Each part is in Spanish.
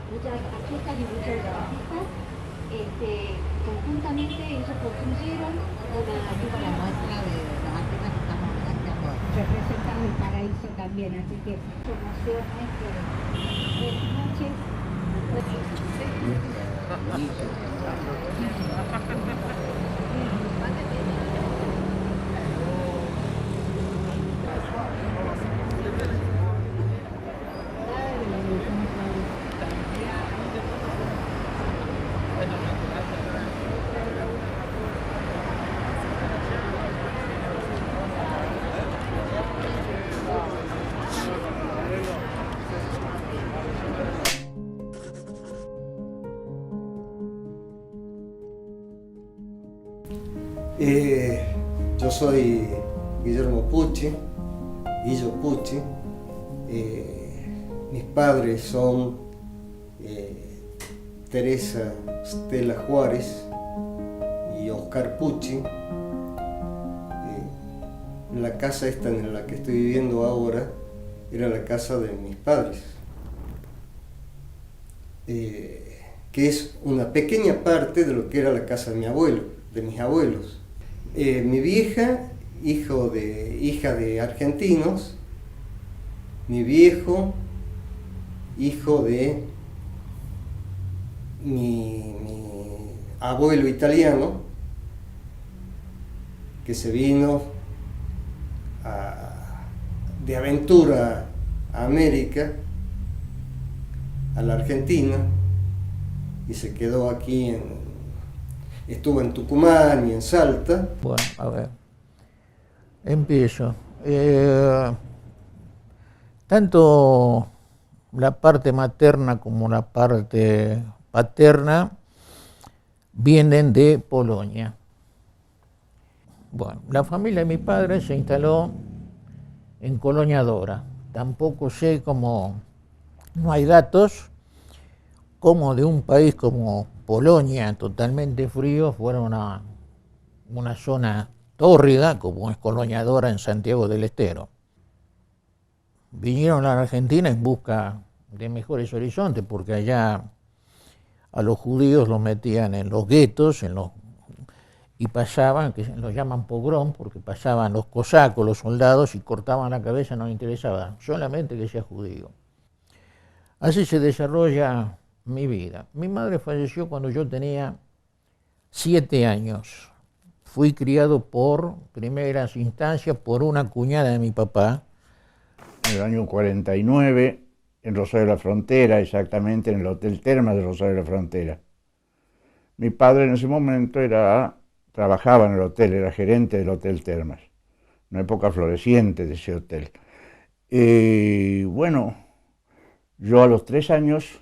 aquí está dibujo de artistas, conjuntamente ellos construyeron una muestra de los artistas que estamos haciendo. Representan el paraíso también, así que emociones, buenas noches. Yo soy Guillermo Pucci, Guillo Pucci. Mis padres son Teresa Stella Juárez y Oscar Pucci. La casa esta en la que estoy viviendo ahora era la casa de mis padres, que es una pequeña parte de lo que era la casa de mi abuelo, de mis abuelos. Mi vieja, hija de argentinos, mi viejo, hijo de mi abuelo italiano, que se vino de aventura a América, a la Argentina, y se quedó aquí estuvo en Tucumán y en Salta. Bueno, a ver, empiezo. Tanto la parte materna como la parte paterna vienen de Polonia. Bueno, la familia de mi padre se instaló en Colonia Dora. Tampoco sé cómo, no hay datos, como de un país como Polonia, totalmente frío, fueron a una zona tórrida, como es Colonia Dora en Santiago del Estero. Vinieron a la Argentina en busca de mejores horizontes, porque allá a los judíos los metían en los guetos, y pasaban, que los llaman pogrom, porque pasaban los cosacos, los soldados, y cortaban la cabeza, no les interesaba, solamente que sea judío. Así se desarrolla mi vida. Mi madre falleció cuando yo tenía 7 años. Fui criado por primeras instancias por una cuñada de mi papá. En el año 49, en Rosario de la Frontera, exactamente en el Hotel Termas de Rosario de la Frontera. Mi padre en ese momento trabajaba en el hotel, era gerente del Hotel Termas, una época floreciente de ese hotel. Bueno, yo a los 3 años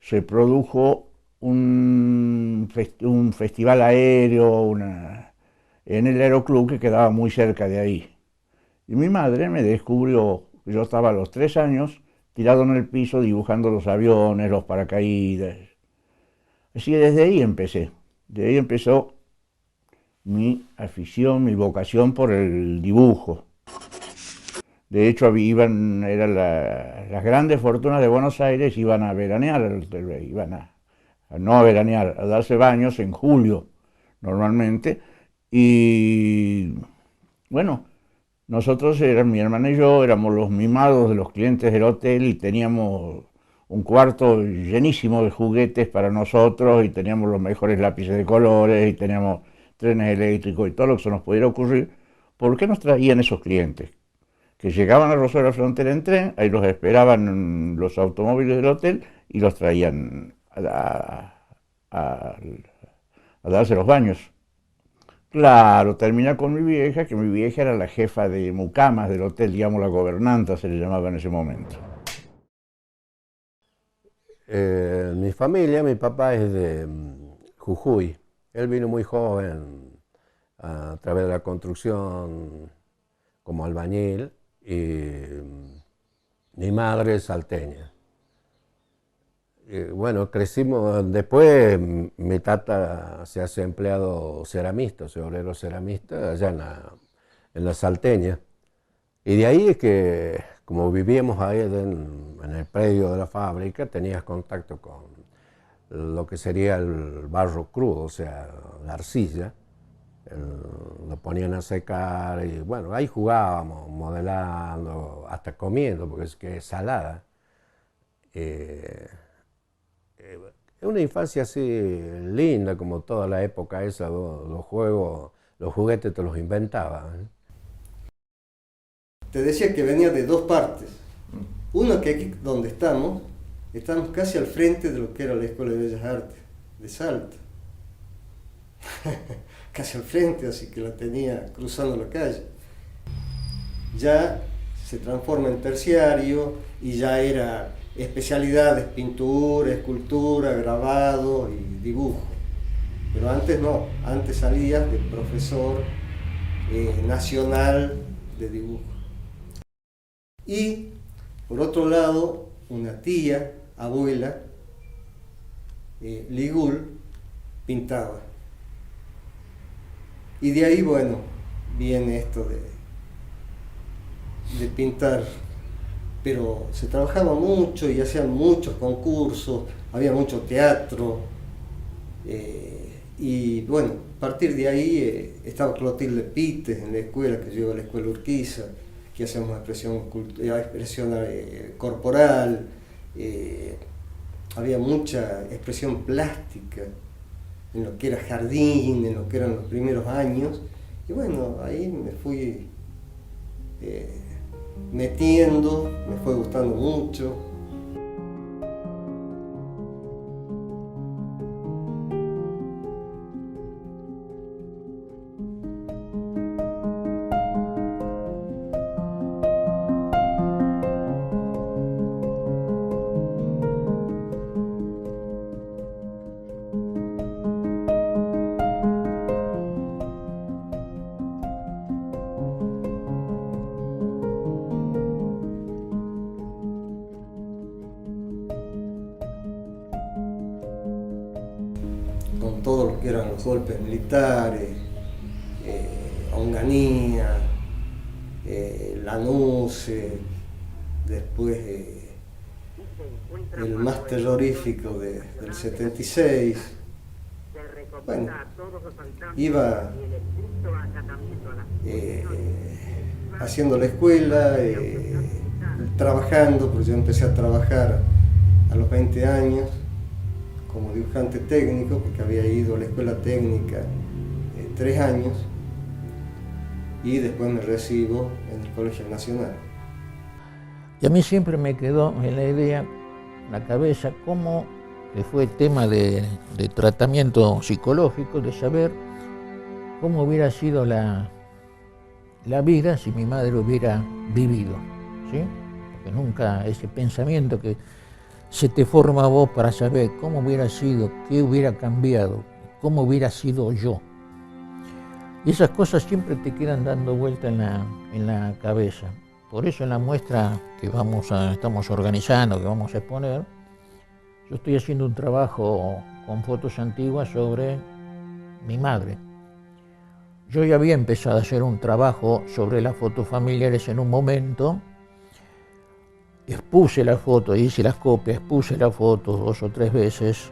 se produjo un festival aéreo en el aeroclub que quedaba muy cerca de ahí. Y mi madre me descubrió, yo estaba a los 3 años tirado en el piso dibujando los aviones, los paracaídas. Así que desde ahí empecé, de ahí empezó mi afición, mi vocación por el dibujo. De hecho, eran las grandes fortunas de Buenos Aires, iban a veranear, no a veranear, a darse baños en julio, normalmente. Y bueno, nosotros, mi hermana y yo, éramos los mimados de los clientes del hotel y teníamos un cuarto llenísimo de juguetes para nosotros y teníamos los mejores lápices de colores y teníamos trenes eléctricos y todo lo que se nos pudiera ocurrir. ¿Por qué nos traían esos clientes? Que llegaban a Rosario de la Frontera en tren, ahí los esperaban los automóviles del hotel y los traían a darse los baños. Claro, termina con mi vieja, que mi vieja era la jefa de mucamas del hotel, digamos la gobernanta se le llamaba en ese momento. Mi familia, mi papá es de Jujuy. Él vino muy joven a través de la construcción como albañil y mi madre es salteña. Bueno, crecimos, después mi tata se hace empleado ceramista, o sea, obrero ceramista allá en la Salteña. Y de ahí es que como vivíamos ahí en el predio de la fábrica, tenías contacto con lo que sería el barro crudo, o sea, la arcilla. Lo ponían a secar y bueno, ahí jugábamos, modelando, hasta comiendo, porque es que es salada. Es una infancia así linda, como toda la época esa, los juegos, los juguetes te los inventaba. Te decía que venía de dos partes. Uno que aquí donde estamos casi al frente de lo que era la Escuela de Bellas Artes de Salta. Casi al frente, así que la tenía cruzando la calle. Ya se transforma en terciario y ya era especialidades, pintura, escultura, grabado y dibujo. Pero antes no, antes salías de profesor nacional de dibujo. Y por otro lado, una tía, abuela, Ligul, pintaba. Y de ahí, bueno, viene esto de pintar. Pero se trabajaba mucho y hacían muchos concursos, había mucho teatro. Y bueno, a partir de ahí estaba Clotilde Pites en la escuela, que yo iba a la escuela Urquiza, que hacíamos expresión corporal, había mucha expresión plástica en lo que era jardín, en lo que eran los primeros años, y bueno, ahí me fui metiendo, me fue gustando mucho. Con todo lo que eran los golpes militares, Onganía, Lanús, después el más terrorífico del 76. Bueno, iba haciendo la escuela, trabajando, porque yo empecé a trabajar a los 20 años como dibujante técnico, porque había ido a la escuela técnica 3 años y después me recibo en el Colegio Nacional. Y a mí siempre me quedó en la idea, en la cabeza, cómo fue tema de tratamiento psicológico, de saber cómo hubiera sido la vida si mi madre hubiera vivido, ¿sí? Porque nunca ese pensamiento que se te forma a vos para saber cómo hubiera sido, qué hubiera cambiado, cómo hubiera sido yo. Y esas cosas siempre te quedan dando vuelta en la cabeza. Por eso en la muestra que estamos organizando, que vamos a exponer, yo estoy haciendo un trabajo con fotos antiguas sobre mi madre. Yo ya había empezado a hacer un trabajo sobre las fotos familiares en un momento. Expuse la foto, hice las copias, expuse la foto 2 o 3 veces.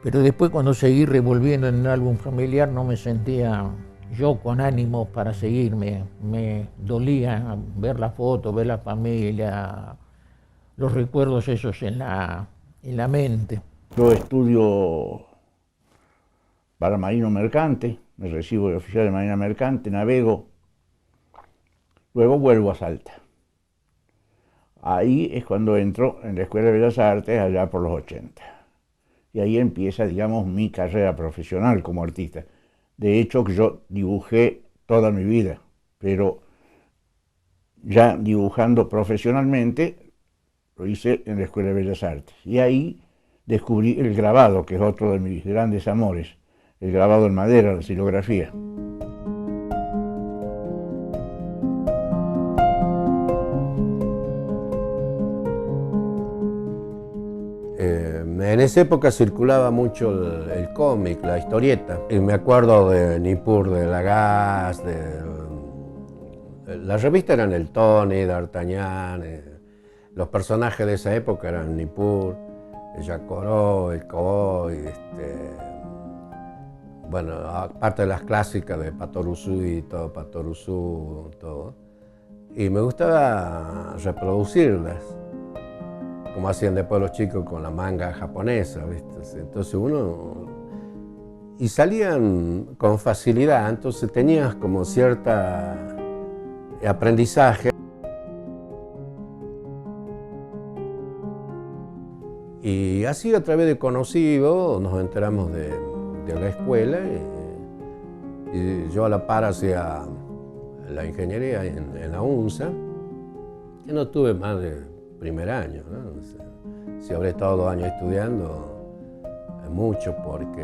Pero después, cuando seguí revolviendo en el álbum familiar, no me sentía yo con ánimo para seguirme. Me dolía ver la foto, ver la familia, los recuerdos esos en la mente. Yo estudio para Marino Mercante, me recibo de oficial de Marina Mercante, navego, luego vuelvo a Salta. Ahí es cuando entro en la Escuela de Bellas Artes, allá por los 80. Y ahí empieza, digamos, mi carrera profesional como artista. De hecho, yo dibujé toda mi vida, pero ya dibujando profesionalmente, lo hice en la Escuela de Bellas Artes. Y ahí descubrí el grabado, que es otro de mis grandes amores, el grabado en madera, la xilografía. En esa época circulaba mucho el cómic, la historieta. Y me acuerdo de Nippur de Lagasse, Las revistas eran el Tony, D'Artagnan, los personajes de esa época eran Nippur, el Jacques Corot, el Cowboy, bueno, aparte de las clásicas de Patoruzú y todo, Patoruzú, todo. Y me gustaba reproducirlas, como hacían después los chicos con la manga japonesa, ¿viste? Entonces uno... Y salían con facilidad, entonces tenías como cierta aprendizaje. Y así a través de conocidos nos enteramos de la escuela y yo a la par hacía la ingeniería en la UNSA, y no tuve más de primer año, ¿no? O sea, si habré estado 2 años estudiando, mucho, porque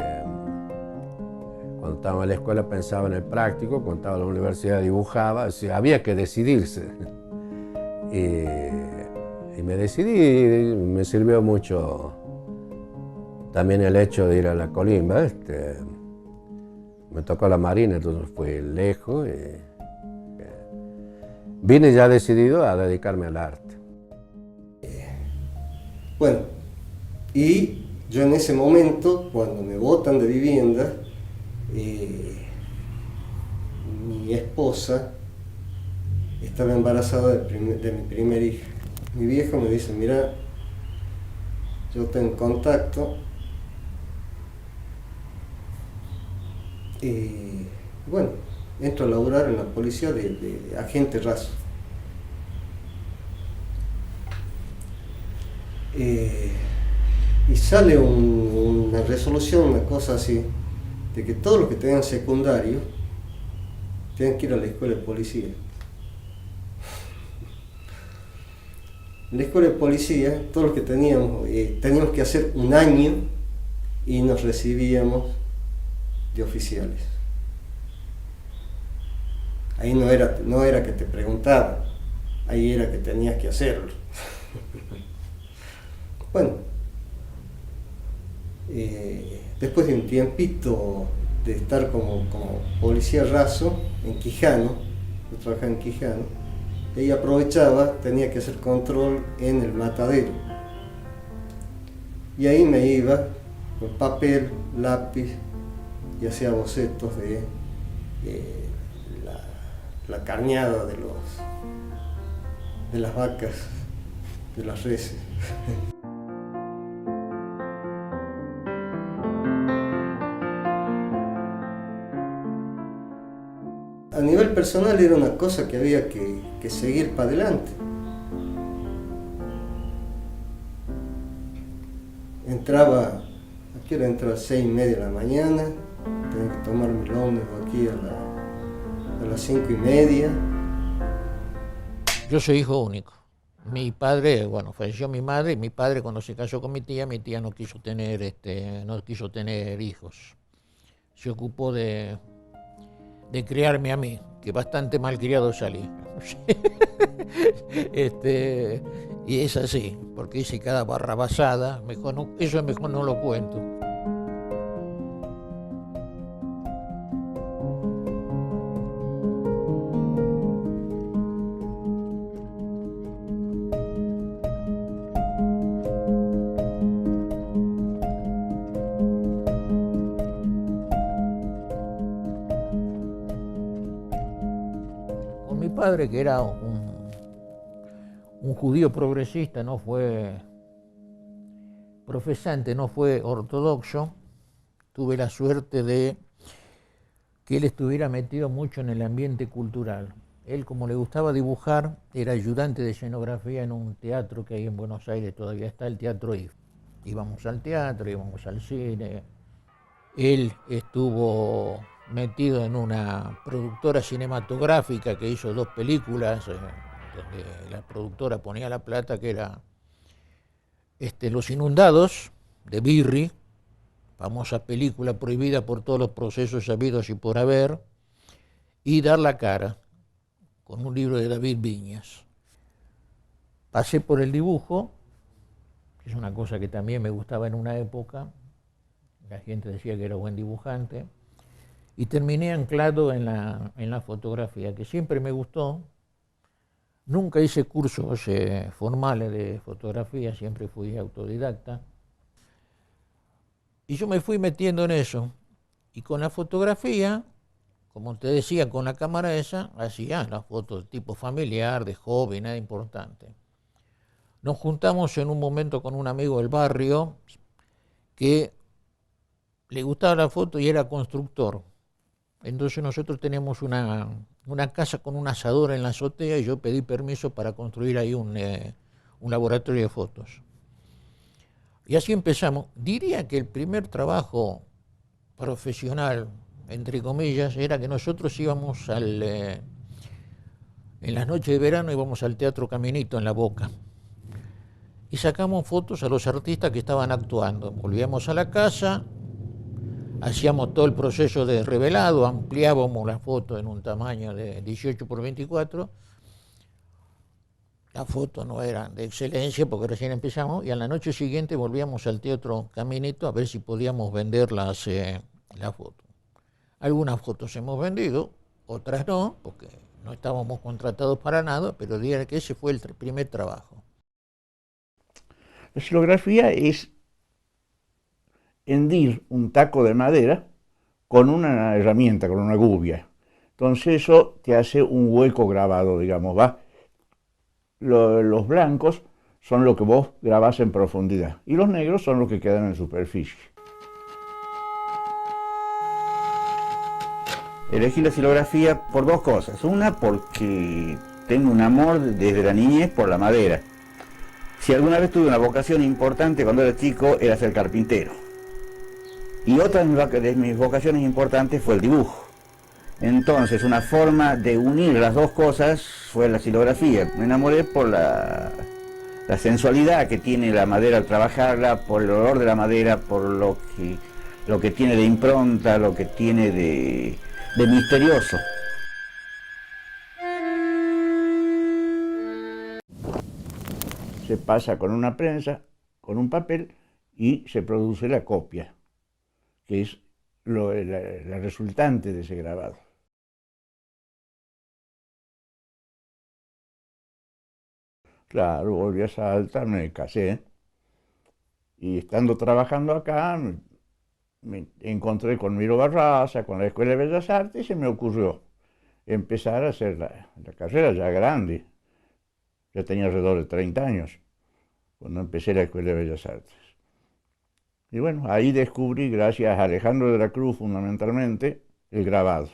cuando estaba en la escuela pensaba en el práctico, cuando estaba en la universidad dibujaba, o sea, había que decidirse. Y me decidí, me sirvió mucho también el hecho de ir a la colimba. Me tocó la Marina, entonces fui lejos. Vine ya decidido a dedicarme al arte. Bueno, y yo en ese momento, cuando me botan de vivienda, mi esposa estaba embarazada de mi primer hija. Mi viejo me dice, mira, yo tengo contacto, y bueno, entro a laburar en la policía de agente raso. Y sale una resolución, una cosa así, de que todos los que tengan secundario tienen que ir a la escuela de policía. En la escuela de policía, todos los que teníamos que hacer 1 año y nos recibíamos de oficiales. Ahí no era que te preguntaban, ahí era que tenías que hacerlo. Bueno, después de un tiempito de estar como policía raso en Quijano, yo trabajaba en Quijano, y aprovechaba, tenía que hacer control en el matadero. Y ahí me iba con papel, lápiz y hacía bocetos de la carneada de las vacas, de las reses. A nivel personal era una cosa que había que seguir para adelante. Entraba, ¿a qué hora entraba? 6:30 de la mañana, tenía que tomar mi ómnibus aquí a las 5:30. Yo soy hijo único. Mi padre, bueno, falleció mi madre, y mi padre cuando se casó con mi tía no quiso tener hijos. Se ocupó de criarme a mí, que bastante malcriado salí. Y es así, porque hice cada barrabasada, eso mejor no lo cuento. Mi padre, que era un judío progresista, no fue profesante, no fue ortodoxo, tuve la suerte de que él estuviera metido mucho en el ambiente cultural. Él, como le gustaba dibujar, era ayudante de escenografía en un teatro que hay en Buenos Aires, todavía está el Teatro IF. Íbamos al teatro, íbamos al cine. Él estuvo metido en una productora cinematográfica que hizo 2 películas, donde la productora ponía la plata, que era Los Inundados, de Birri, famosa película prohibida por todos los procesos sabidos y por haber, y Dar la cara, con un libro de David Viñas. Pasé por el dibujo, que es una cosa que también me gustaba en una época, la gente decía que era buen dibujante, y terminé anclado en la fotografía, que siempre me gustó, Nunca hice cursos formales de fotografía, siempre fui autodidacta. Y yo me fui metiendo en eso. Y con la fotografía, como te decía, con la cámara esa, hacía las fotos de tipo familiar, de hobby, nada importante. Nos juntamos en un momento con un amigo del barrio que le gustaba la foto y era constructor. Entonces nosotros teníamos una casa con un asador en la azotea y yo pedí permiso para construir ahí un laboratorio de fotos. Y así empezamos. Diría que el primer trabajo profesional, entre comillas, era que nosotros íbamos en las noches de verano íbamos al Teatro Caminito en La Boca y sacamos fotos a los artistas que estaban actuando. Volvíamos a la casa, hacíamos todo el proceso de revelado, ampliábamos la foto en un tamaño de 18 por 24. Las fotos no eran de excelencia porque recién empezamos y a la noche siguiente volvíamos al Teatro Caminito a ver si podíamos vender las fotos. Algunas fotos hemos vendido, otras no, porque no estábamos contratados para nada, pero diría que ese fue el primer trabajo. La xilografía es hendir un taco de madera con una herramienta, con una gubia. Entonces eso te hace un hueco grabado, digamos, ¿va? Los blancos son lo que vos grabás en profundidad y los negros son los que quedan en superficie. Elegí la xilografía por dos cosas. Una, porque tengo un amor desde la niñez por la madera. Si alguna vez tuve una vocación importante cuando era chico, era ser carpintero. Y otra de mis vocaciones importantes fue el dibujo. Entonces, una forma de unir las dos cosas fue la xilografía. Me enamoré por la sensualidad que tiene la madera al trabajarla, por el olor de la madera, por lo que tiene de impronta, lo que tiene de misterioso. Se pasa con una prensa, con un papel, y se produce la copia, que es la resultante de ese grabado. Claro, volví a Salta, me casé, y estando trabajando acá, me encontré con Miro Barraza, con la Escuela de Bellas Artes, y se me ocurrió empezar a hacer la carrera ya grande. Ya tenía alrededor de 30 años cuando empecé la Escuela de Bellas Artes. Y bueno, ahí descubrí, gracias a Alejandro de la Cruz fundamentalmente, el grabado.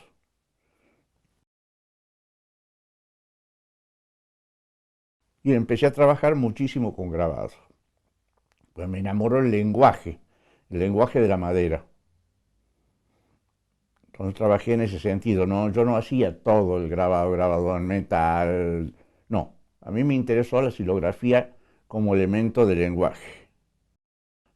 Y empecé a trabajar muchísimo con grabado. Pues me enamoró el lenguaje de la madera. Entonces trabajé en ese sentido, ¿no? Yo no hacía todo el grabado en metal, no. A mí me interesó la xilografía como elemento de lenguaje.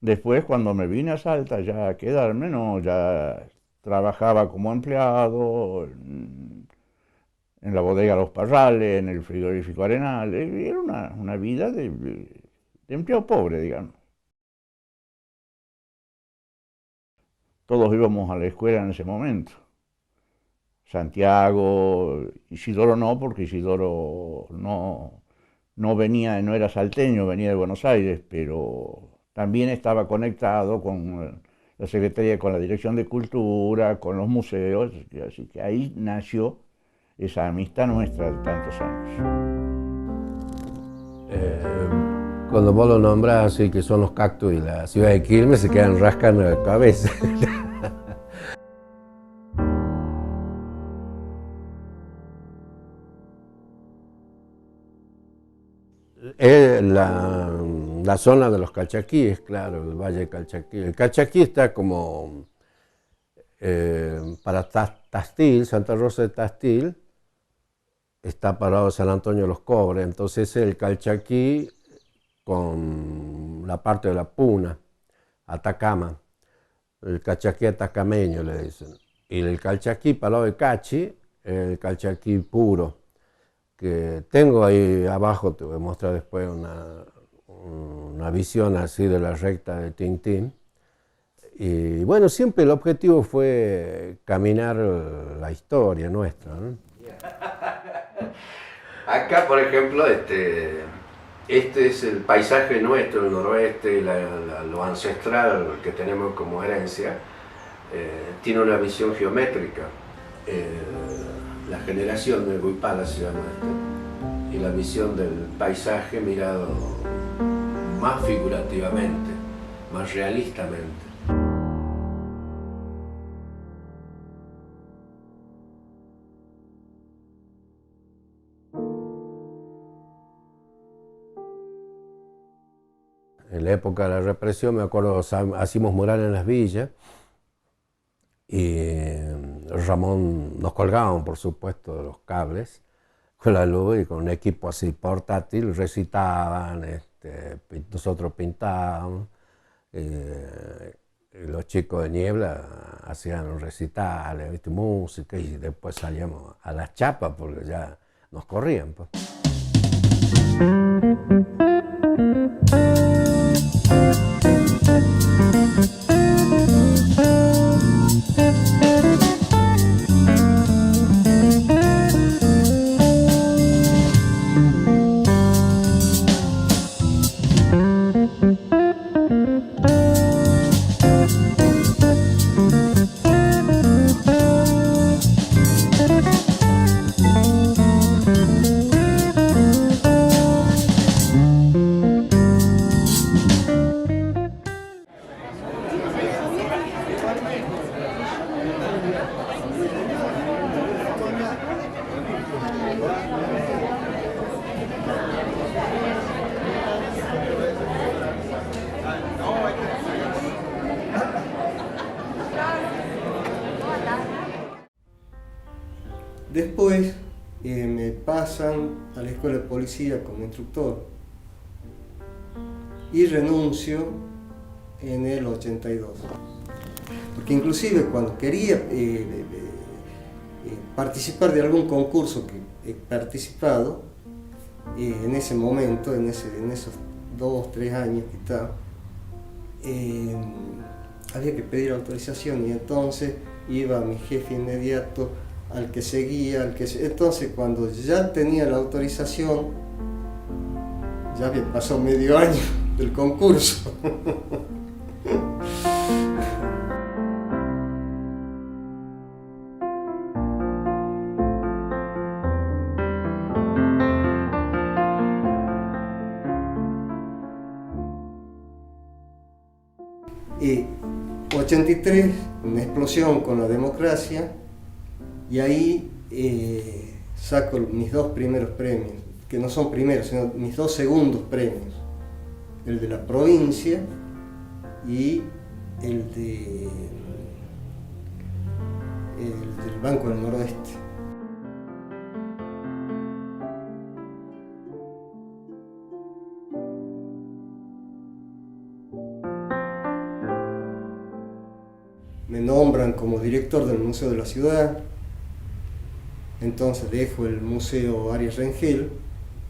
Después, cuando me vine a Salta ya a quedarme, no, ya trabajaba como empleado en la bodega Los Parrales, en el frigorífico Arenal. Era una vida de empleo pobre, digamos. Todos íbamos a la escuela en ese momento. Santiago, Isidoro no, porque Isidoro no venía, no era salteño, venía de Buenos Aires, pero también estaba conectado con la Secretaría, con la Dirección de Cultura, con los museos, así que ahí nació esa amistad nuestra de tantos años. Cuando vos lo nombras así, que son los cactus y la ciudad de Quilmes, se quedan rascando la cabeza. La zona de los Calchaquíes, claro, el Valle de Calchaquí. El Calchaquí está como para Tastil, Santa Rosa de Tastil, está parado San Antonio de los Cobres, entonces el Calchaquí con la parte de la Puna, Atacama, el Calchaquí atacameño le dicen. Y el Calchaquí para el lado de Cachi, el Calchaquí puro, que tengo ahí abajo, te voy a mostrar después una visión así de la recta de Tintín. Y bueno, siempre el objetivo fue caminar la historia nuestra, ¿no? Acá, por ejemplo, este es el paisaje nuestro, el noroeste, lo ancestral que tenemos como herencia. Tiene una visión geométrica. La generación del Huipala se llama y la visión del paisaje mirado más figurativamente, más realistamente. En la época de la represión, me acuerdo, hacíamos murales en las villas y Ramón nos colgaban, por supuesto, de los cables con la luz y con un equipo así portátil recitaban, nosotros pintábamos, y los chicos de Niebla hacían recitales, ¿viste? Música, y después salíamos a las chapas porque ya nos corrían, pues. Después me pasan a la escuela de policía como instructor y renuncio en el 82. Porque inclusive cuando quería participar de algún concurso que he participado, en ese momento, en esos 2 o 3 años quizá, había que pedir autorización y entonces iba a mi jefe inmediato, al que seguía, entonces cuando ya tenía la autorización, ya había pasado medio año del concurso. Y 83, una explosión con la democracia, y ahí saco mis 2 primeros premios, que no son primeros, sino mis 2 segundos premios, el de la provincia y el del Banco del Noroeste. Me nombran como director del Museo de la Ciudad. Entonces dejo el Museo Arias Rengel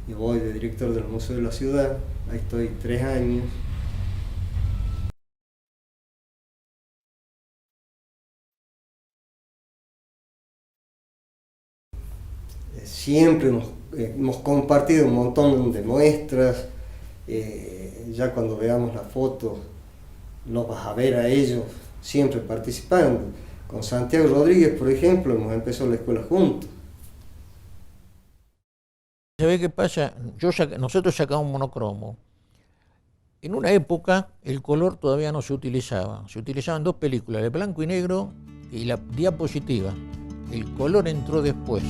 y voy de director del Museo de la Ciudad. Ahí estoy 3 años. Siempre hemos compartido un montón de muestras. Ya cuando veamos las fotos los vas a ver a ellos siempre participando. Con Santiago Rodríguez, por ejemplo, hemos empezado la escuela juntos. ¿Sabe qué pasa? Nosotros sacamos monocromo. En una época el color todavía no se utilizaba. Se utilizaban 2 películas, el blanco y negro y la diapositiva. El color entró después.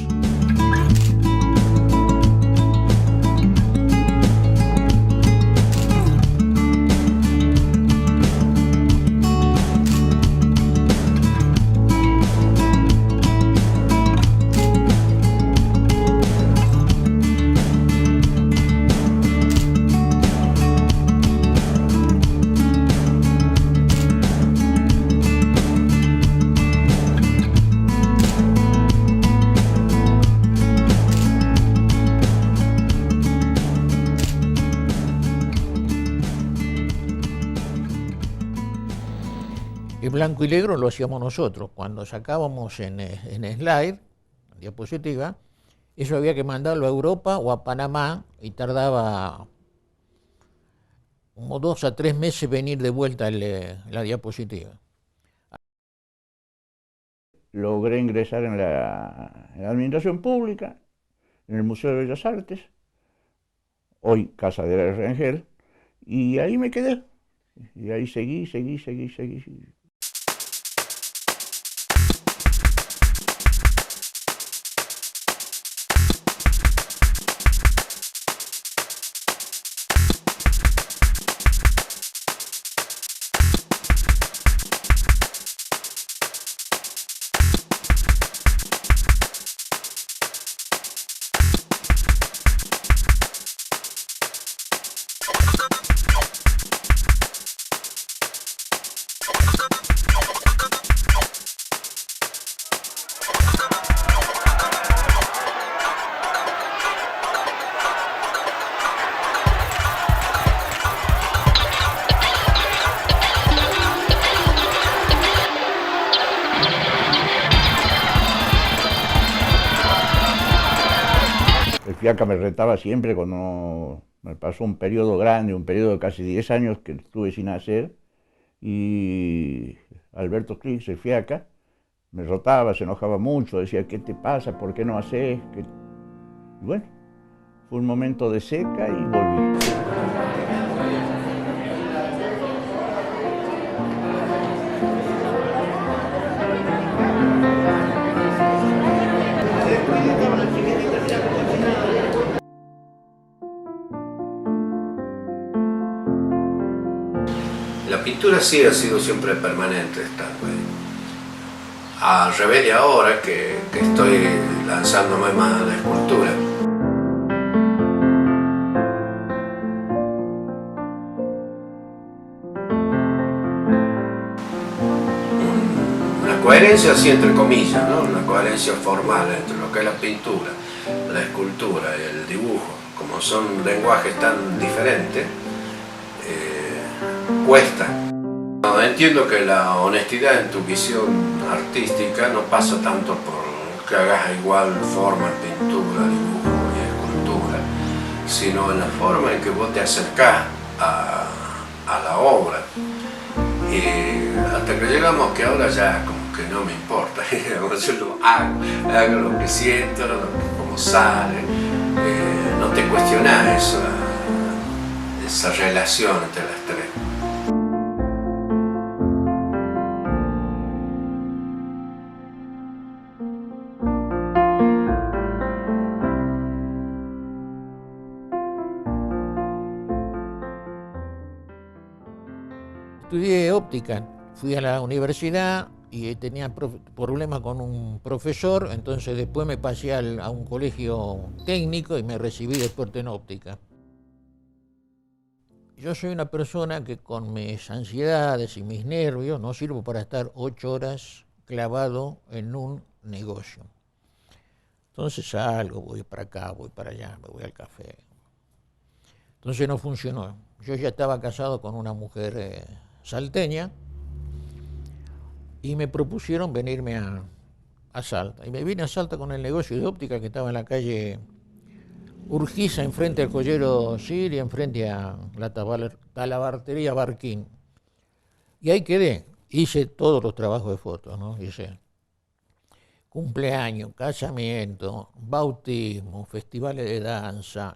El blanco y negro lo hacíamos nosotros. Cuando sacábamos en slide, diapositiva, Eso había que mandarlo a Europa o a Panamá y tardaba como 2 a 3 meses venir de vuelta la diapositiva. Logré ingresar en la administración pública, en el Museo de Bellas Artes, hoy Casa de Rangel, y ahí me quedé. Y ahí seguí. El FIACA me retaba siempre cuando me pasó un periodo grande, un periodo de casi 10 años que estuve sin hacer, y Alberto Klix, el FIACA, me rotaba, se enojaba mucho, decía, ¿qué te pasa? ¿Por qué no haces? Y bueno, fue un momento de seca y volví. La pintura sí ha sido siempre permanente estando ahí. Al revés de ahora que estoy lanzándome más a la escultura. Una coherencia así entre comillas, ¿no? Una coherencia formal entre lo que es la pintura, la escultura y el dibujo. Como son lenguajes tan diferentes, cuesta. No, entiendo que la honestidad en tu visión artística no pasa tanto por que hagas igual forma en pintura, dibujo y escultura, sino en la forma en que vos te acercás a la obra. Y hasta que llegamos que ahora ya como que no me importa, yo lo hago lo que siento, como sale, no te cuestionás esa relación entre las tres. Estudié óptica, fui a la universidad y tenía problemas con un profesor, entonces después me pasé a un colegio técnico y me recibí de experto en óptica. Yo soy una persona que con mis ansiedades y mis nervios no sirvo para estar 8 horas clavado en un negocio. Entonces salgo, voy para acá, voy para allá, me voy al café. Entonces no funcionó. Yo ya estaba casado con una mujer salteña y me propusieron venirme a Salta. Y me vine a Salta con el negocio de óptica que estaba en la calle Urquiza, enfrente al joyero Siria, enfrente a la talabartería Barquín. Y ahí quedé. Hice todos los trabajos de fotos, ¿no? Hice cumpleaños, casamiento, bautismo, festivales de danza,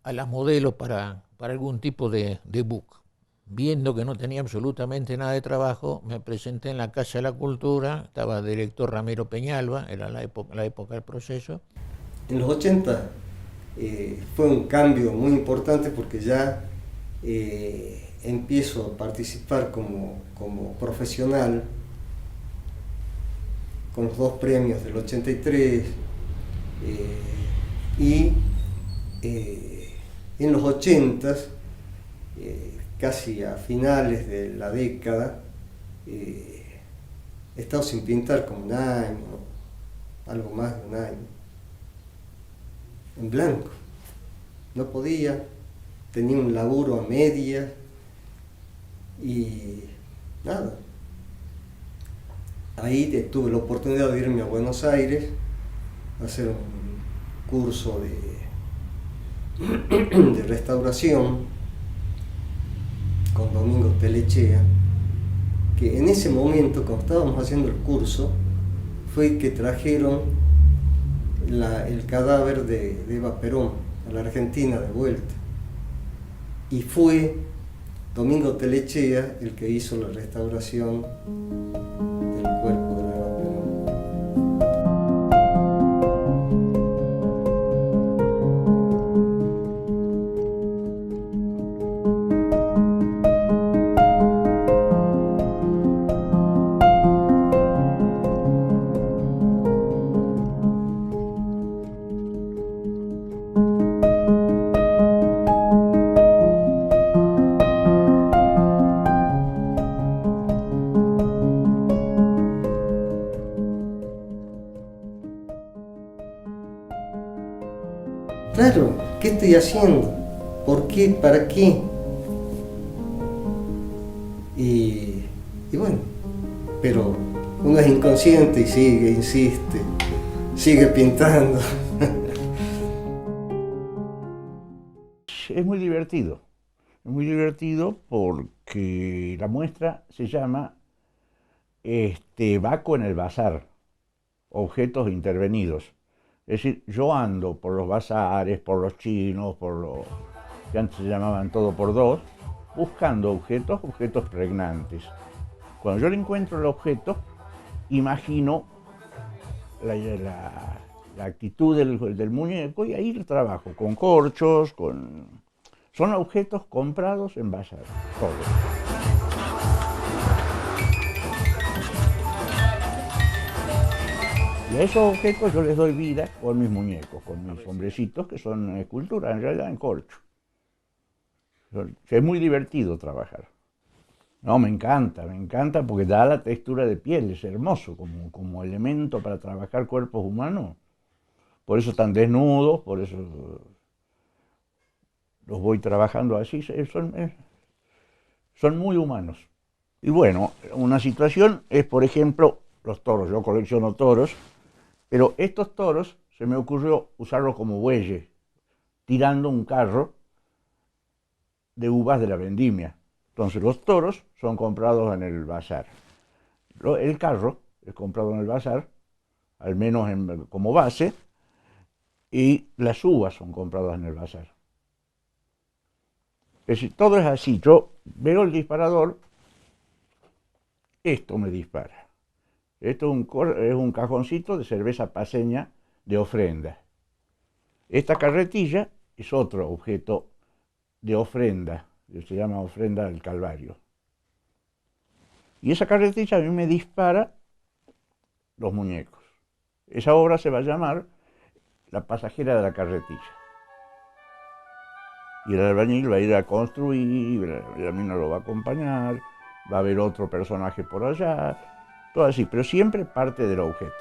a las modelos para algún tipo de book. Viendo que no tenía absolutamente nada de trabajo, me presenté en la Casa de la Cultura, estaba el director Ramiro Peñalba, era la época del proceso. En los 80 fue un cambio muy importante porque ya empiezo a participar como profesional con los 2 premios del 83 y en los 80, casi a finales de la década, he estado sin pintar como un año, algo más de un año, en blanco. No podía, tenía un laburo a medias y nada. Ahí tuve la oportunidad de irme a Buenos Aires hacer un curso de restauración con Domingo Telechea, que en ese momento, cuando estábamos haciendo el curso, fue que trajeron el cadáver de Eva Perón a la Argentina de vuelta. Y fue Domingo Telechea el que hizo la restauración del cuerpo de Eva Perón. Claro, ¿qué estoy haciendo? ¿Por qué? ¿Para qué? Y bueno, pero uno es inconsciente y sigue, insiste, sigue pintando. Es muy divertido porque la muestra se llama Baco en el Bazar, objetos intervenidos. Es decir, yo ando por los bazares, por los chinos, por los que antes se llamaban todo por dos, buscando objetos pregnantes. Cuando yo le encuentro el objeto, imagino la actitud del muñeco y ahí trabajo con corchos, son objetos comprados en bazar, todos. Y a esos objetos yo les doy vida con mis muñecos, con mis hombrecitos, que son esculturas, en realidad en corcho. Es muy divertido trabajar. No, me encanta porque da la textura de piel, es hermoso como elemento para trabajar cuerpos humanos. Por eso están desnudos, por eso los voy trabajando así, son muy humanos. Y bueno, una situación es, por ejemplo, los toros. Yo colecciono toros, pero estos toros se me ocurrió usarlos como bueyes, tirando un carro de uvas de la vendimia. Entonces los toros son comprados en el bazar. El carro es comprado en el bazar, al menos como base, y las uvas son compradas en el bazar. Es decir, todo es así. Yo veo el disparador, esto me dispara. Esto es un cajoncito de cerveza paceña de ofrenda. Esta carretilla es otro objeto de ofrenda, que se llama ofrenda del Calvario. Y esa carretilla a mí me dispara los muñecos. Esa obra se va a llamar La pasajera de la carretilla. Y el albañil va a ir a construir, la mina lo va a acompañar, va a haber otro personaje por allá, todo así, pero siempre parte del objeto.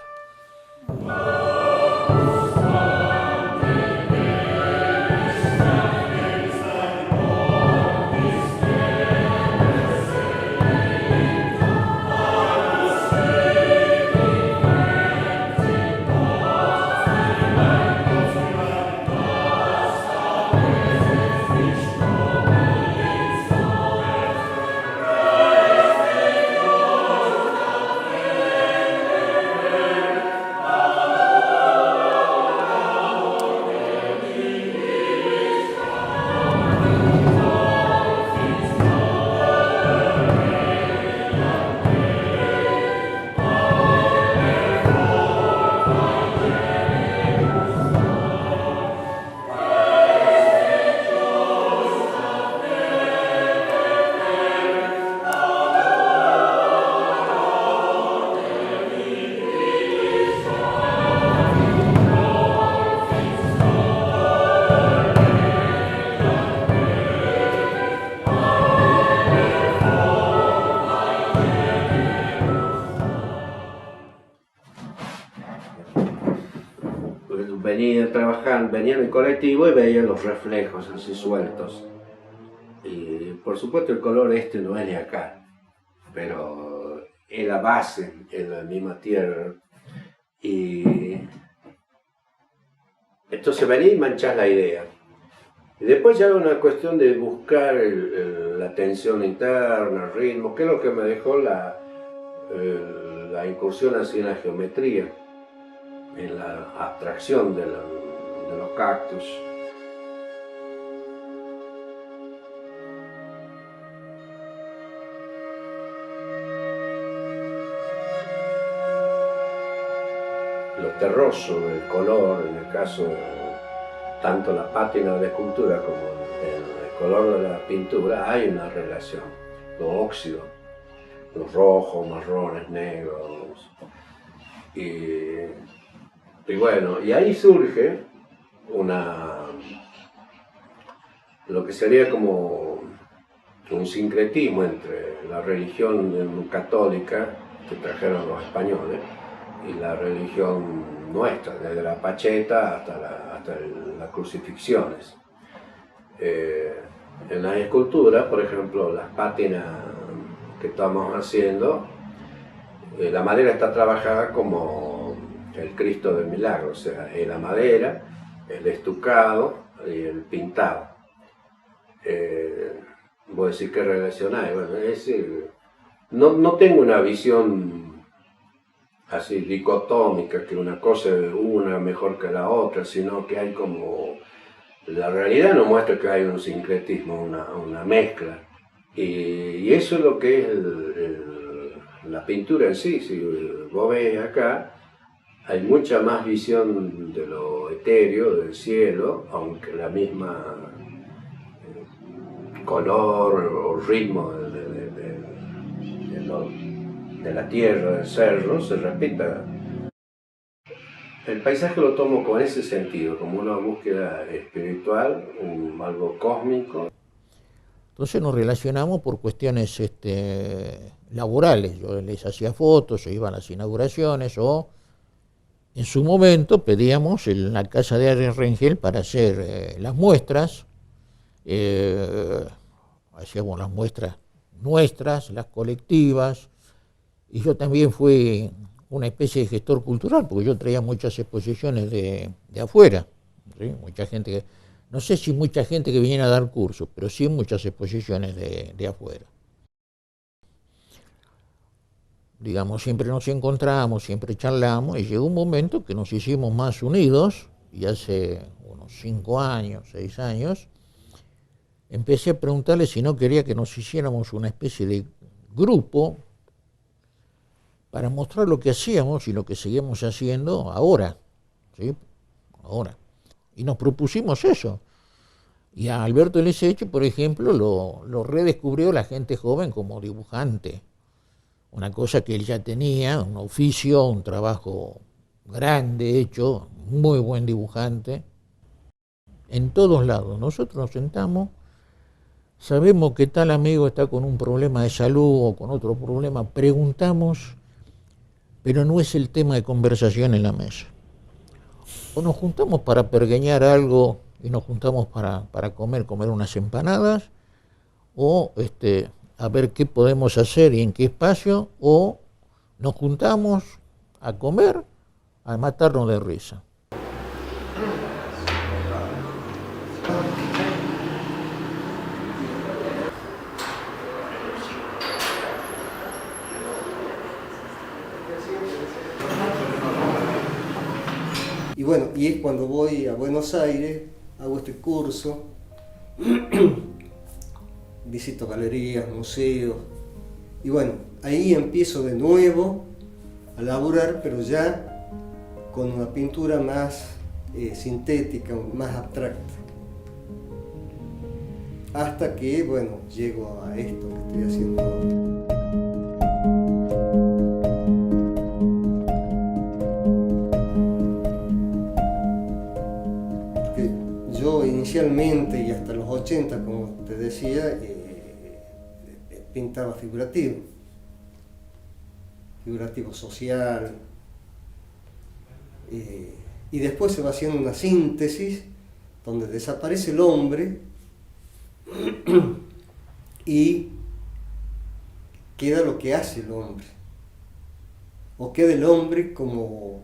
Venía en el colectivo y veía los reflejos así sueltos. Y por supuesto el color no es de acá, pero es la base, es la misma tierra. Y Entonces venís y manchás la idea. Y después ya era una cuestión de buscar la tensión interna, el ritmo, que es lo que me dejó la incursión así en la geometría, en la abstracción de los cactus. Lo terroso del color, en el caso tanto la pátina de la escultura como el color de la pintura, hay una relación. Los óxidos, los rojos, marrones, negros. Y bueno, y ahí surge lo que sería como un sincretismo entre la religión católica que trajeron los españoles y la religión nuestra, desde la pacheta hasta las crucifixiones. En la escultura, por ejemplo, las pátinas que estamos haciendo, la madera está trabajada como el Cristo del Milagro, o sea, la madera, el estucado y el pintado. Voy a decir, ¿qué relación hay? Bueno, es decir, no tengo una visión así dicotómica, que una cosa es una mejor que la otra, sino que hay como... La realidad nos muestra que hay un sincretismo, una mezcla. Y eso es lo que es la pintura en sí. Si vos ves acá, hay mucha más visión de lo etéreo, del cielo, aunque la misma color o ritmo de la tierra, del cerro, se repita. El paisaje lo tomo con ese sentido, como una búsqueda espiritual, algo cósmico. Entonces nos relacionamos por cuestiones laborales. Yo les hacía fotos, o iba a las inauguraciones, o en su momento pedíamos en la casa de Ariel Rengel para hacer las muestras. Hacíamos las muestras nuestras, las colectivas, y yo también fui una especie de gestor cultural, porque yo traía muchas exposiciones de afuera, ¿sí? Mucha gente, no sé si mucha gente que viniera a dar cursos, pero sí muchas exposiciones de afuera. Digamos, siempre nos encontramos, siempre charlamos, y llegó un momento que nos hicimos más unidos, y hace unos 5 años, 6 años, empecé a preguntarle si no quería que nos hiciéramos una especie de grupo para mostrar lo que hacíamos y lo que seguimos haciendo ahora, ¿sí? Ahora. Y nos propusimos eso. Y a Alberto Leseche, por ejemplo, lo redescubrió la gente joven como dibujante. Una cosa que él ya tenía, un oficio, un trabajo grande hecho, muy buen dibujante. En todos lados. Nosotros nos sentamos, sabemos que tal amigo está con un problema de salud o con otro problema, preguntamos, pero no es el tema de conversación en la mesa. O nos juntamos para pergeñar algo y nos juntamos para comer unas empanadas, o a ver qué podemos hacer y en qué espacio, o nos juntamos a comer, a matarnos de risa. Y bueno, y es cuando voy a Buenos Aires, hago este curso, visito galerías, museos, y bueno, ahí empiezo de nuevo a laburar, pero ya con una pintura más sintética, más abstracta. Hasta que, bueno, llego a esto que estoy haciendo ahora. Yo inicialmente y hasta los 80, como te decía, pintaba figurativo social, y después se va haciendo una síntesis donde desaparece el hombre y queda lo que hace el hombre, o queda el hombre como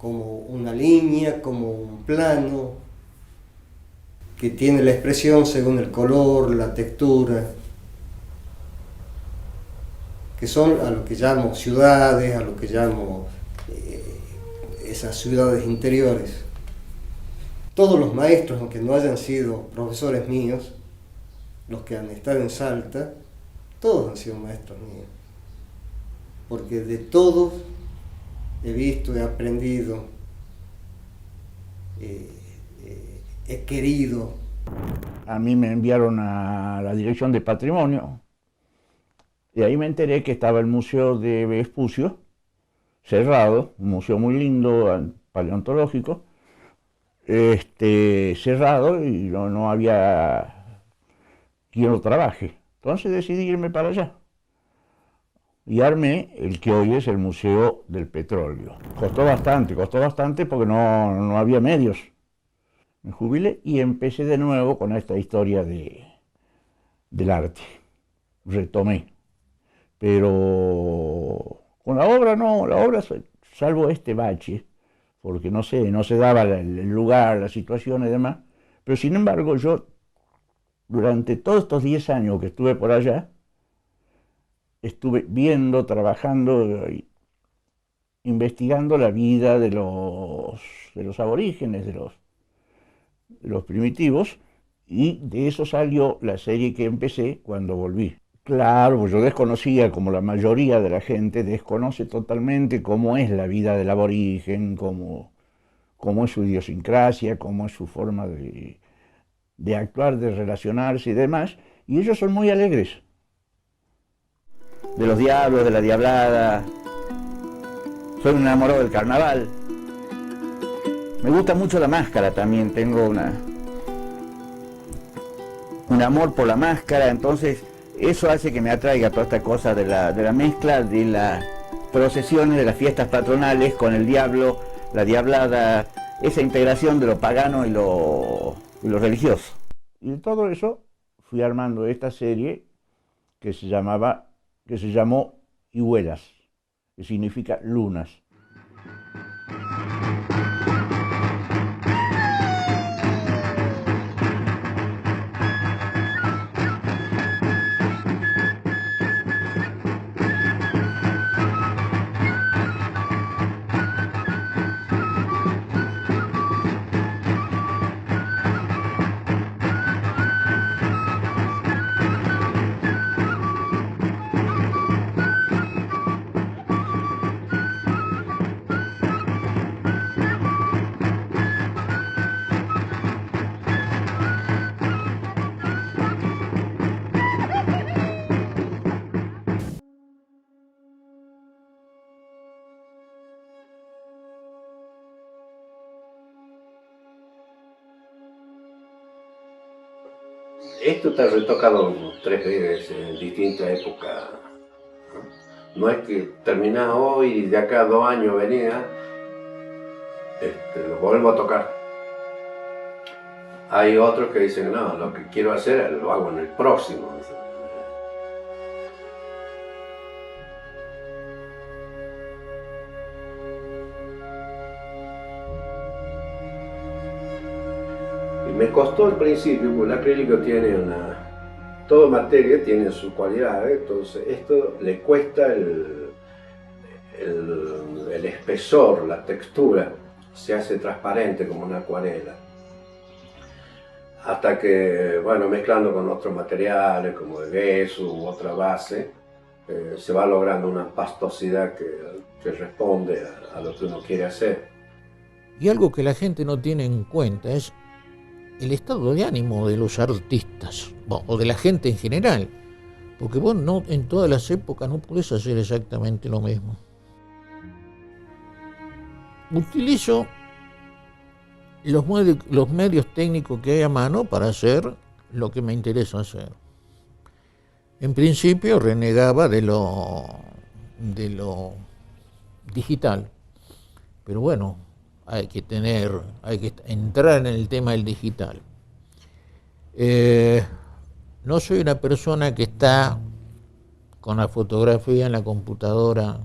como una línea, como un plano, que tiene la expresión según el color, la textura, que son a lo que llamo ciudades, a lo que llamo esas ciudades interiores. Todos los maestros, aunque no hayan sido profesores míos, los que han estado en Salta, todos han sido maestros míos, porque de todos he visto, he aprendido, he querido. A mí me enviaron a la Dirección de Patrimonio y ahí me enteré que estaba el Museo de Vespucio cerrado, un museo muy lindo, paleontológico, cerrado, y no había quien lo trabaje. Entonces decidí irme para allá y armé el que hoy es el Museo del Petróleo. Costó bastante porque no había medios. Me jubilé y empecé de nuevo con esta historia del arte. Retomé. Pero con la obra no, salvo este bache, porque no se daba el lugar, la situación y demás. Pero sin embargo yo, durante todos estos 10 años que estuve por allá, estuve viendo, trabajando, investigando la vida de los aborígenes, de los primitivos, y de eso salió la serie que empecé cuando volví. Claro, pues yo desconocía, como la mayoría de la gente desconoce totalmente cómo es la vida del aborigen, cómo es su idiosincrasia, cómo es su forma de actuar, de relacionarse y demás, y ellos son muy alegres. De los diablos, de la diablada, soy un enamorado del carnaval. Me gusta mucho la máscara también, tengo un amor por la máscara, entonces eso hace que me atraiga toda esta cosa de la mezcla de las procesiones, de las fiestas patronales con el diablo, la diablada, esa integración de lo pagano y lo religioso. Y de todo eso fui armando esta serie que se llamó Hijuelas, que significa lunas. Esto está retocado 3 veces en distintas épocas. No es que terminás hoy y de acá a 2 años venía, lo vuelvo a tocar. Hay otros que dicen, no, lo que quiero hacer lo hago en el próximo. Me costó al principio, porque el acrílico tiene toda materia tiene sus cualidades, entonces esto le cuesta el espesor, la textura, se hace transparente como una acuarela. Hasta que, bueno, mezclando con otros materiales como el gesso u otra base, se va logrando una pastosidad que responde a lo que uno quiere hacer. Y algo que la gente no tiene en cuenta es el estado de ánimo de los artistas, o de la gente en general, porque vos no, en todas las épocas no podés hacer exactamente lo mismo. Utilizo los medios técnicos que hay a mano para hacer lo que me interesa hacer. En principio renegaba de lo digital, pero bueno, hay que entrar en el tema del digital. No soy una persona que está con la fotografía en la computadora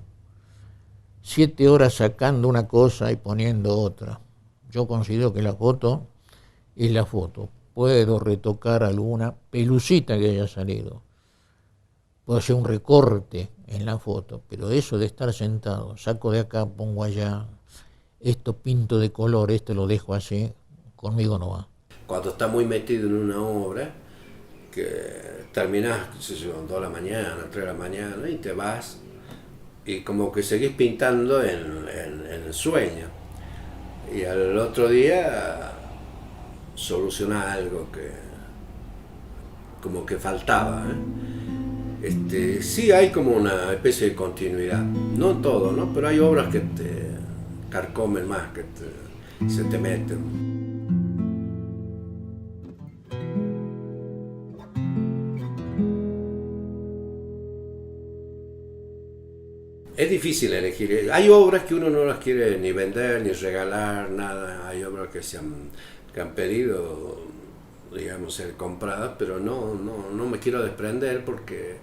7 horas sacando una cosa y poniendo otra. Yo considero que la foto es la foto. Puedo retocar alguna pelucita que haya salido. Puedo hacer un recorte en la foto, pero eso de estar sentado, saco de acá, pongo allá, esto pinto de color, esto lo dejo así, conmigo no va. Cuando estás muy metido en una obra, que terminás, qué sé yo, 2 de la mañana, 3 de la mañana, y te vas, y como que seguís pintando en el sueño. Y al otro día solucionás algo que como que faltaba, sí hay como una especie de continuidad, no todo, ¿no? Pero hay obras que te carcomen más, que se te meten. Es difícil elegir. Hay obras que uno no las quiere ni vender, ni regalar, nada. Hay obras que han pedido, digamos, ser compradas, pero no me quiero desprender porque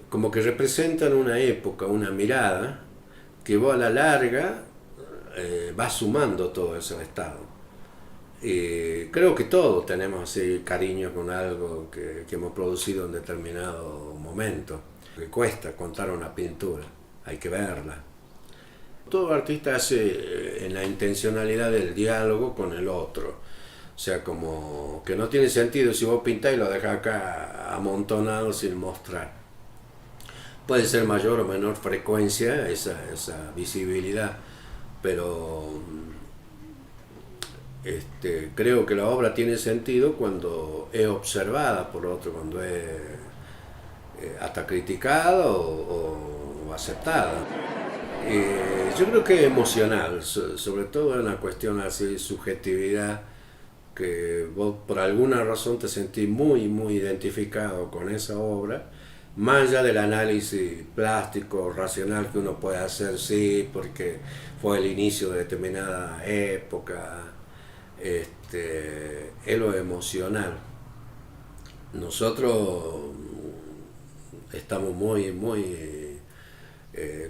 como que representan una época, una mirada, que vos a la larga va sumando todo ese estado. Y creo que todos tenemos así cariño con algo que hemos producido en determinado momento. Que cuesta contar una pintura, hay que verla. Todo artista hace en la intencionalidad del diálogo con el otro. O sea, como que no tiene sentido si vos pintás y lo dejás acá amontonado sin mostrar. Puede ser mayor o menor frecuencia esa visibilidad, pero creo que la obra tiene sentido cuando es observada por otro, cuando es hasta criticada o aceptada. Yo creo que es emocional, sobre todo en una cuestión así de subjetividad, que vos por alguna razón te sentís muy identificado con esa obra, más allá del análisis plástico, racional que uno puede hacer, sí, porque fue el inicio de determinada época, es lo emocional. Nosotros estamos muy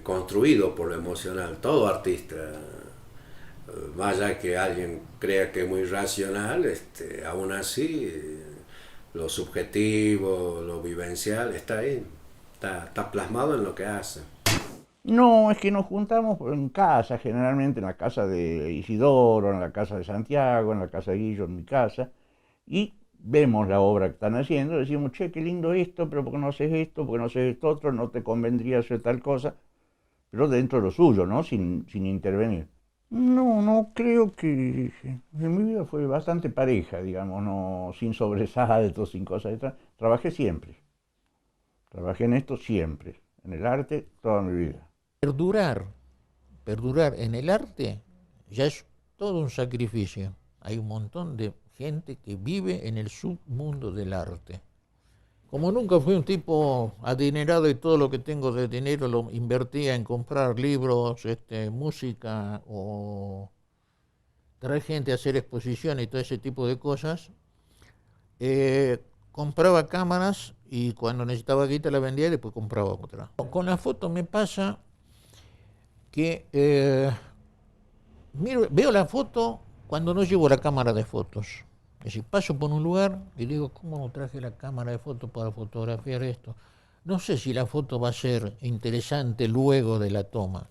construidos por lo emocional, todo artista, más allá que alguien crea que es muy racional, aún así lo subjetivo, lo vivencial está ahí, está plasmado en lo que hace. No, es que nos juntamos en casa, generalmente en la casa de Isidoro, en la casa de Santiago, en la casa de Guillo, en mi casa, y vemos la obra que están haciendo, decimos, che, qué lindo esto, pero ¿por qué no haces esto? ¿Por qué no haces esto otro? ¿No te convendría hacer tal cosa? Pero dentro de lo suyo, ¿no? Sin intervenir. No creo que... En mi vida fue bastante pareja, digamos, no, sin sobresaltos, sin cosas detrás. Trabajé siempre. Trabajé en esto siempre. En el arte, toda mi vida. Perdurar en el arte ya es todo un sacrificio. Hay un montón de gente que vive en el submundo del arte. Como nunca fui un tipo adinerado y todo lo que tengo de dinero lo invertía en comprar libros, música o traer gente a hacer exposiciones y todo ese tipo de cosas, compraba cámaras y cuando necesitaba guita la vendía y después compraba otra. Con la foto me pasa que veo la foto cuando no llevo la cámara de fotos. Es decir, paso por un lugar y digo, ¿cómo no traje la cámara de fotos para fotografiar esto? No sé si la foto va a ser interesante luego de la toma,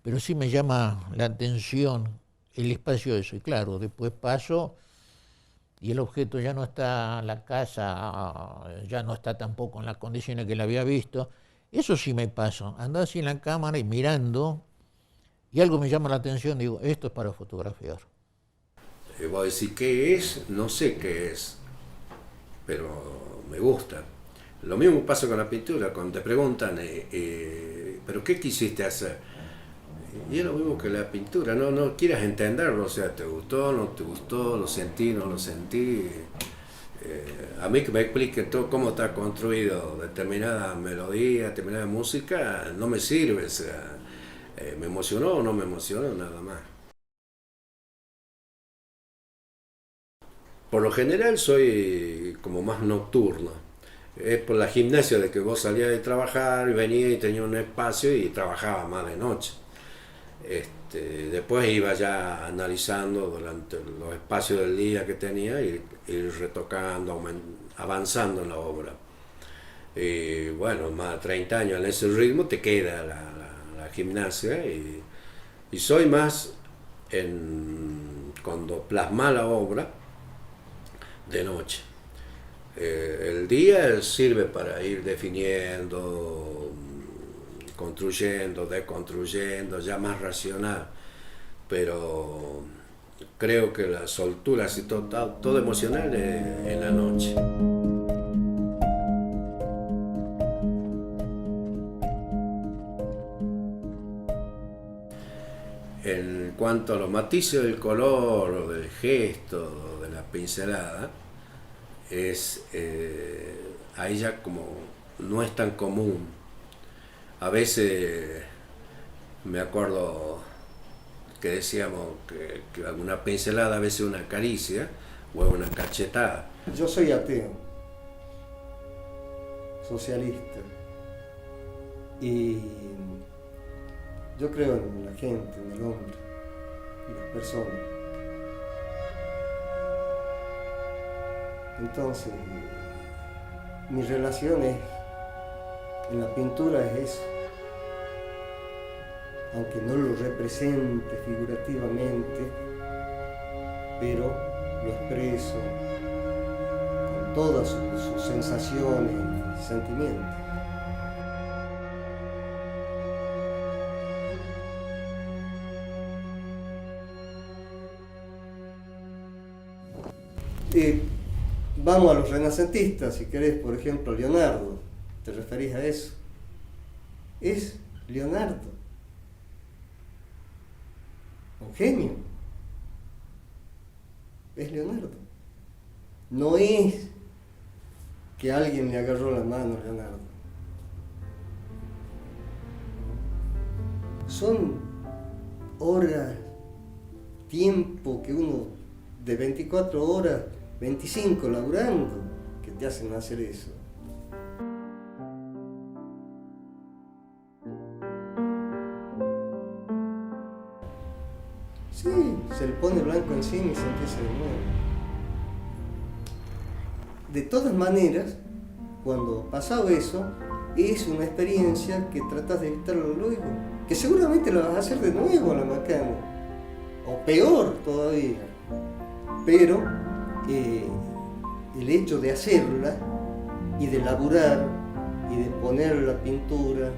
pero sí me llama la atención el espacio de eso. Y claro, después paso y el objeto ya no está, la casa ya no está tampoco en las condiciones que la había visto. Eso sí me pasa, andar así en la cámara y mirando, y algo me llama la atención, digo, esto es para fotografiar. Voy a decir qué es, no sé qué es, pero me gusta. Lo mismo pasa con la pintura, cuando te preguntan, ¿pero qué quisiste hacer? Y es lo mismo que la pintura, no quieras entenderlo, o sea, ¿te gustó, no te gustó, lo sentí, no lo sentí? A mí que me explique todo cómo está construido determinada melodía, determinada música, no me sirve, o sea, me emocionó o no me emocionó, nada más. Por lo general soy como más nocturno. es por la gimnasia de que vos salías de trabajar y venías y tenías un espacio y trabajabas más de noche. Después iba ya analizando durante los espacios del día que tenía y ir retocando, avanzando en la obra. Y bueno, más de 30 años en ese ritmo te queda la gimnasia y soy más cuando plasma la obra de noche. El día sirve para ir definiendo, construyendo, deconstruyendo, ya más racional, pero creo que la soltura, así todo emocional es en la noche. En cuanto a los matices del color, o del gesto, o de la pincelada, ahí ya como no es tan común. A veces me acuerdo que decíamos que alguna pincelada, a veces una caricia o una cachetada. Yo soy ateo, socialista, y yo creo en la gente, en el hombre, en las personas. Entonces, mi relación en la pintura es eso. Aunque no lo represente figurativamente, pero lo expreso con todas sus sensaciones y sentimientos. Vamos a los renacentistas, si querés, por ejemplo, Leonardo. ¿Te referís a eso? Es Leonardo. Un genio. Es Leonardo. No es que alguien le agarró la mano a Leonardo. Son horas, tiempo que uno de 24 horas, 25 laburando, que te hacen hacer eso. Sí, se le pone blanco encima y se empieza de nuevo. De todas maneras, cuando ha pasado eso, es una experiencia que tratas de evitarlo luego, que seguramente la vas a hacer de nuevo a la macana, o peor todavía, pero el hecho de hacerla y de laburar y de poner la pintura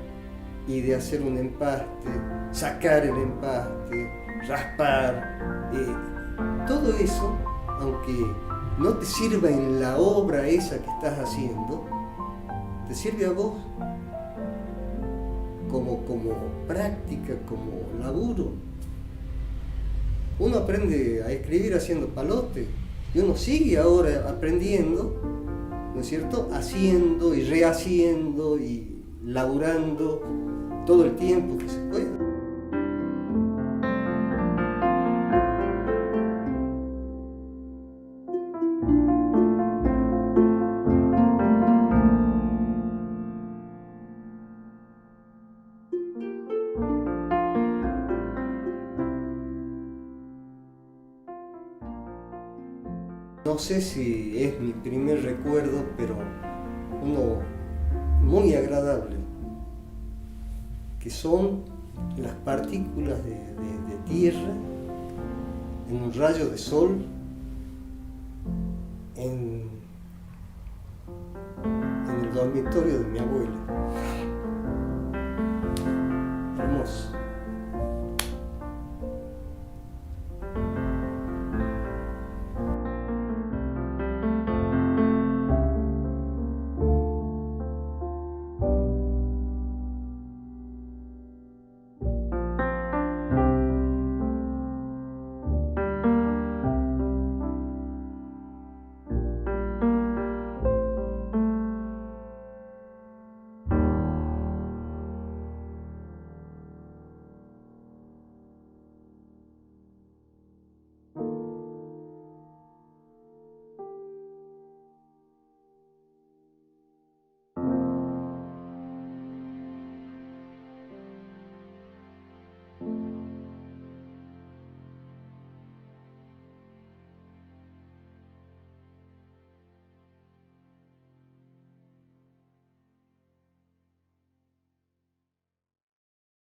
y de hacer un empaste, sacar el empaste, raspar, todo eso, aunque no te sirva en la obra esa que estás haciendo, te sirve a vos como práctica, como laburo. Uno aprende a escribir haciendo palote y uno sigue ahora aprendiendo, ¿no es cierto?, haciendo y rehaciendo y laburando todo el tiempo que se pueda. No sé si es mi primer recuerdo, pero uno muy agradable, que son las partículas de tierra en un rayo de sol en el dormitorio de mi abuela. Hermoso.